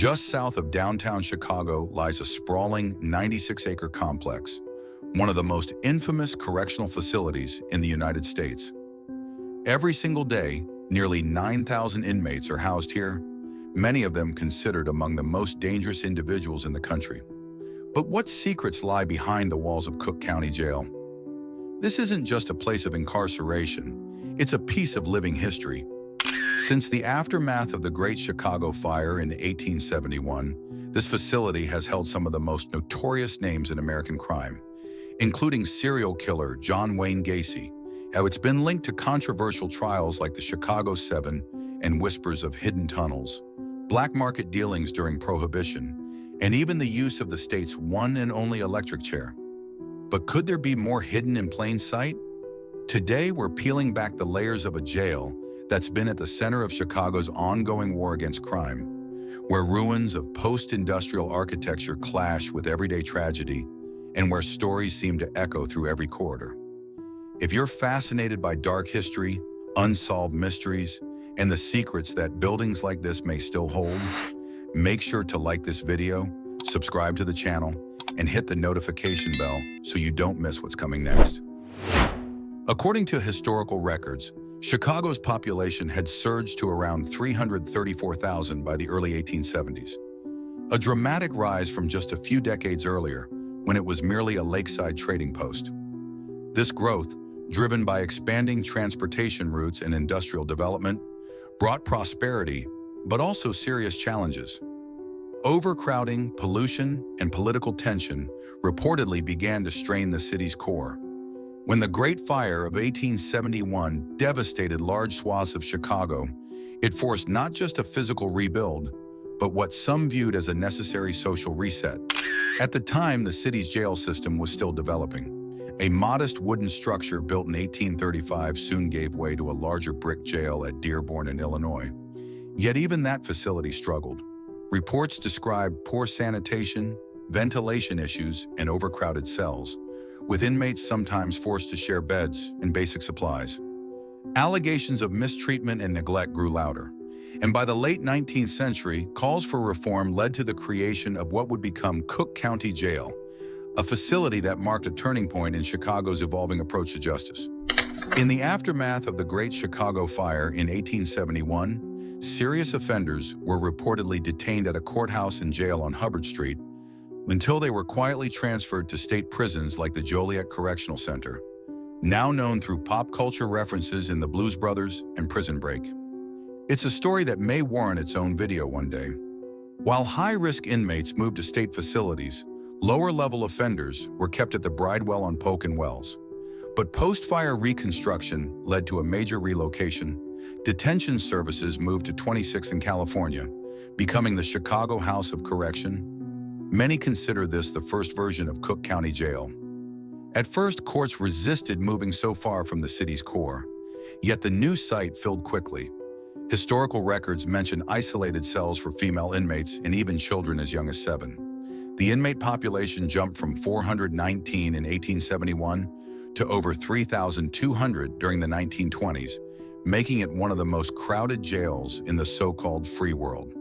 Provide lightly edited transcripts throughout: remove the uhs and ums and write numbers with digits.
Just south of downtown Chicago lies a sprawling 96-acre complex, one of the most infamous correctional facilities in the United States. Every single day, nearly 9,000 inmates are housed here, many of them considered among the most dangerous individuals in the country. But what secrets lie behind the walls of Cook County Jail? This isn't just a place of incarceration, it's a piece of living history. Since the aftermath of the Great Chicago Fire in 1871, this facility has held some of the most notorious names in American crime, including serial killer John Wayne Gacy. Now, it's been linked to controversial trials like the Chicago 7 and whispers of hidden tunnels, black market dealings during Prohibition, and even the use of the state's one and only electric chair. But could there be more hidden in plain sight? Today, we're peeling back the layers of a jail that's been at the center of Chicago's ongoing war against crime, where ruins of post-industrial architecture clash with everyday tragedy, and where stories seem to echo through every corridor. If you're fascinated by dark history, unsolved mysteries, and the secrets that buildings like this may still hold, make sure to like this video, subscribe to the channel, and hit the notification bell so you don't miss what's coming next. According to historical records, Chicago's population had surged to around 334,000 by the early 1870s, a dramatic rise from just a few decades earlier when it was merely a lakeside trading post. This growth, driven by expanding transportation routes and industrial development, brought prosperity, but also serious challenges. Overcrowding, pollution, and political tension reportedly began to strain the city's core. When the Great Fire of 1871 devastated large swaths of Chicago, it forced not just a physical rebuild, but what some viewed as a necessary social reset. At the time, the city's jail system was still developing. A modest wooden structure built in 1835 soon gave way to a larger brick jail at Dearborn in Illinois. Yet even that facility struggled. Reports described poor sanitation, ventilation issues, and overcrowded cells, with inmates sometimes forced to share beds and basic supplies. Allegations of mistreatment and neglect grew louder, and by the late 19th century, calls for reform led to the creation of what would become Cook County Jail, a facility that marked a turning point in Chicago's evolving approach to justice. In the aftermath of the Great Chicago Fire in 1871, serious offenders were reportedly detained at a courthouse and jail on Hubbard Street until they were quietly transferred to state prisons like the Joliet Correctional Center, now known through pop culture references in the Blues Brothers and Prison Break. It's a story that may warrant its own video one day. While high-risk inmates moved to state facilities, lower-level offenders were kept at the Bridewell on Polk and Wells. But post-fire reconstruction led to a major relocation. Detention services moved to 26th in California, becoming the Chicago House of Correction. Many consider this the first version of Cook County Jail. At first, courts resisted moving so far from the city's core, yet the new site filled quickly. Historical records mention isolated cells for female inmates and even children as young as 7. The inmate population jumped from 419 in 1871 to over 3,200 during the 1920s, making it one of the most crowded jails in the so-called free world.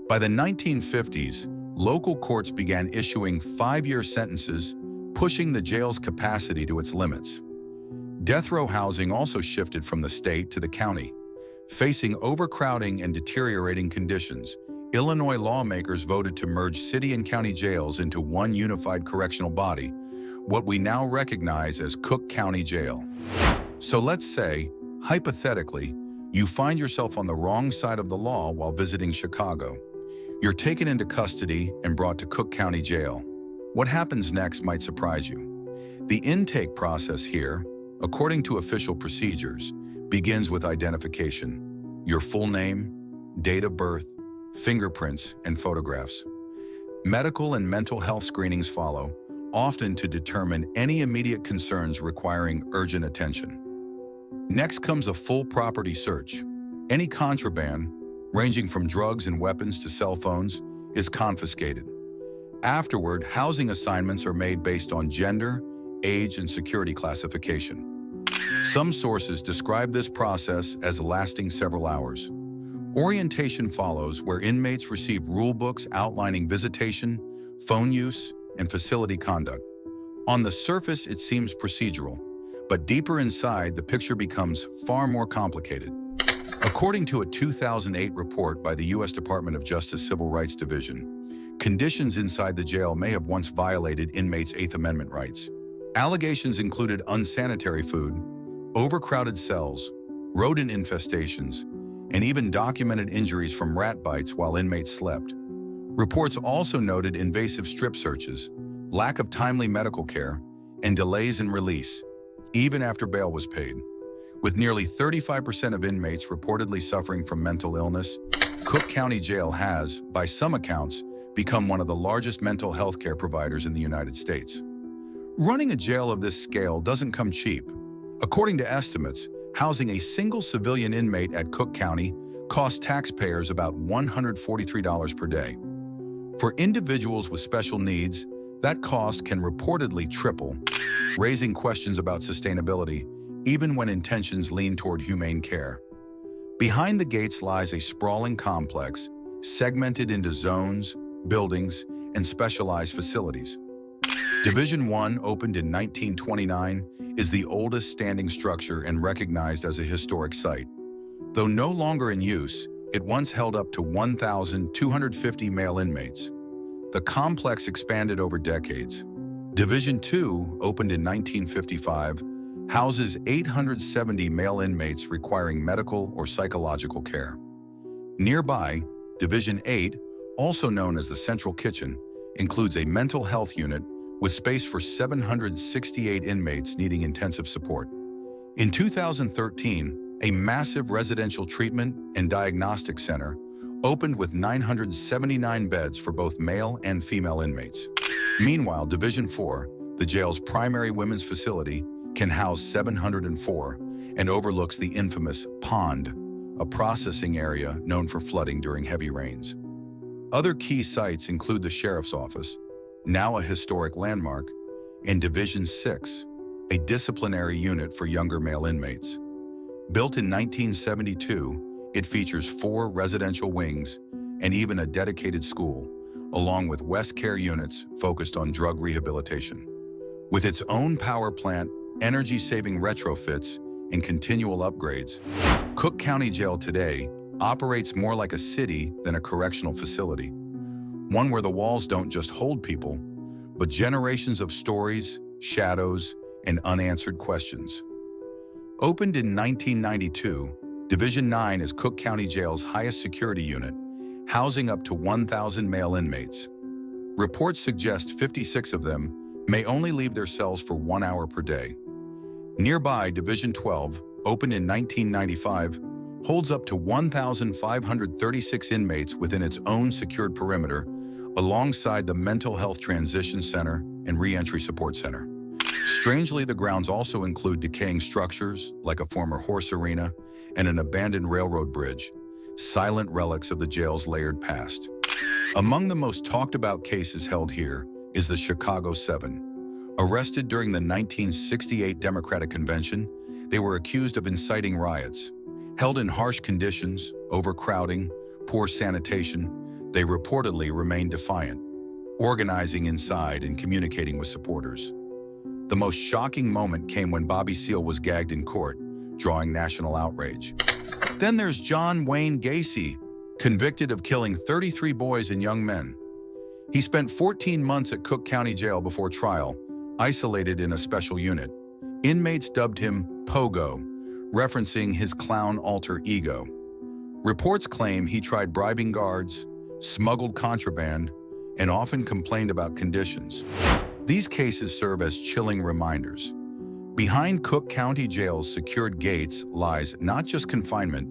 By the 1950s, local courts began issuing 5-year sentences, pushing the jail's capacity to its limits. Death row housing also shifted from the state to the county. Facing overcrowding and deteriorating conditions, Illinois lawmakers voted to merge city and county jails into one unified correctional body, what we now recognize as Cook County Jail. So let's say, hypothetically, you find yourself on the wrong side of the law while visiting Chicago. You're taken into custody and brought to Cook County Jail. What happens next might surprise you. The intake process here, according to official procedures, begins with identification: your full name, date of birth, fingerprints, and photographs. Medical and mental health screenings follow, often to determine any immediate concerns requiring urgent attention. Next comes a full property search. Any contraband, ranging from drugs and weapons to cell phones, is confiscated. Afterward, housing assignments are made based on gender, age, and security classification. Some sources describe this process as lasting several hours. Orientation follows, where inmates receive rule books outlining visitation, phone use, and facility conduct. On the surface, it seems procedural, but deeper inside, the picture becomes far more complicated. According to a 2008 report by the U.S. Department of Justice Civil Rights Division, conditions inside the jail may have once violated inmates' Eighth Amendment rights. Allegations included unsanitary food, overcrowded cells, rodent infestations, and even documented injuries from rat bites while inmates slept. Reports also noted invasive strip searches, lack of timely medical care, and delays in release, even after bail was paid. With nearly 35% of inmates reportedly suffering from mental illness, Cook County Jail has, by some accounts, become one of the largest mental health care providers in the United States. Running a jail of this scale doesn't come cheap. According to estimates, housing a single civilian inmate at Cook County costs taxpayers about $143 per day. For individuals with special needs, that cost can reportedly triple, raising questions about sustainability, even when intentions lean toward humane care. Behind the gates lies a sprawling complex, segmented into zones, buildings, and specialized facilities. Division 1, opened in 1929, is the oldest standing structure and recognized as a historic site. Though no longer in use, it once held up to 1,250 male inmates. The complex expanded over decades. Division 2, opened in 1955, houses 870 male inmates requiring medical or psychological care. Nearby, Division 8, also known as the Central Kitchen, includes a mental health unit with space for 768 inmates needing intensive support. In 2013, a massive residential treatment and diagnostic center opened with 979 beds for both male and female inmates. Meanwhile, Division 4, the jail's primary women's facility, can house 704 and overlooks the infamous pond, a processing area known for flooding during heavy rains. Other key sites include the Sheriff's Office, now a historic landmark, and Division 6, a disciplinary unit for younger male inmates. Built in 1972, it features 4 residential wings and even a dedicated school, along with West Care units focused on drug rehabilitation. With its own power plant, energy-saving retrofits, and continual upgrades, Cook County Jail today operates more like a city than a correctional facility. One where the walls don't just hold people, but generations of stories, shadows, and unanswered questions. Opened in 1992, Division 9 is Cook County Jail's highest security unit, housing up to 1,000 male inmates. Reports suggest 56 of them may only leave their cells for 1 hour per day. Nearby, Division 12, opened in 1995, holds up to 1,536 inmates within its own secured perimeter, alongside the Mental Health Transition Center and Reentry Support Center. Strangely, the grounds also include decaying structures, like a former horse arena and an abandoned railroad bridge, silent relics of the jail's layered past. Among the most talked about cases held here is the Chicago 7. Arrested during the 1968 Democratic Convention, they were accused of inciting riots. Held in harsh conditions, overcrowding, poor sanitation, they reportedly remained defiant, organizing inside and communicating with supporters. The most shocking moment came when Bobby Seale was gagged in court, drawing national outrage. Then there's John Wayne Gacy, convicted of killing 33 boys and young men. He spent 14 months at Cook County Jail before trial, isolated in a special unit. Inmates dubbed him Pogo, referencing his clown alter ego. Reports claim he tried bribing guards, smuggled contraband, and often complained about conditions. These cases serve as chilling reminders. Behind Cook County Jail's secured gates lies not just confinement,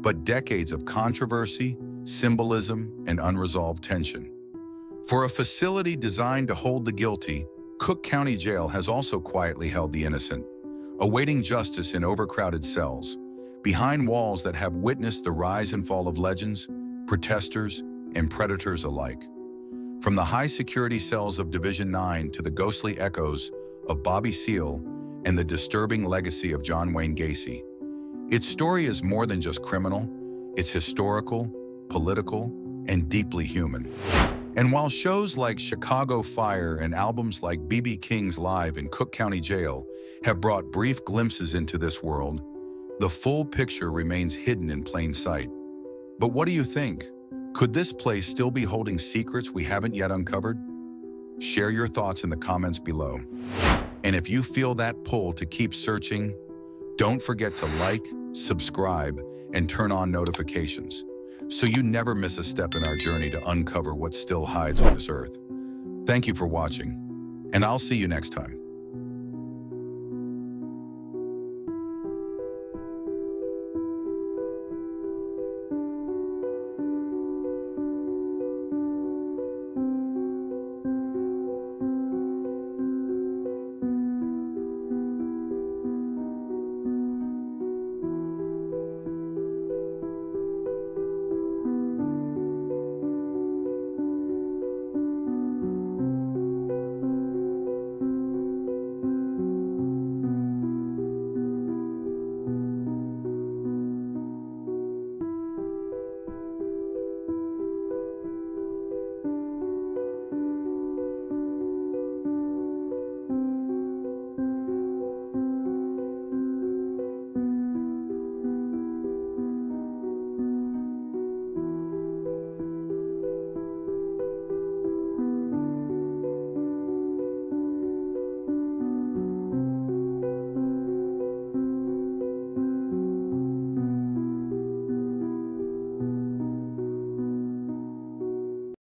but decades of controversy, symbolism, and unresolved tension. For a facility designed to hold the guilty, Cook County Jail has also quietly held the innocent, awaiting justice in overcrowded cells, behind walls that have witnessed the rise and fall of legends, protesters, and predators alike. From the high-security cells of Division 9 to the ghostly echoes of Bobby Seale and the disturbing legacy of John Wayne Gacy, its story is more than just criminal, It's historical, political, and deeply human. And while shows like Chicago Fire and albums like B.B. King's Live in Cook County Jail have brought brief glimpses into this world, the full picture remains hidden in plain sight. But what do you think? Could this place still be holding secrets we haven't yet uncovered? Share your thoughts in the comments below. And if you feel that pull to keep searching, don't forget to like, subscribe, and turn on notifications so you never miss a step in our journey to uncover what still hides on this earth. Thank you for watching, and I'll see you next time.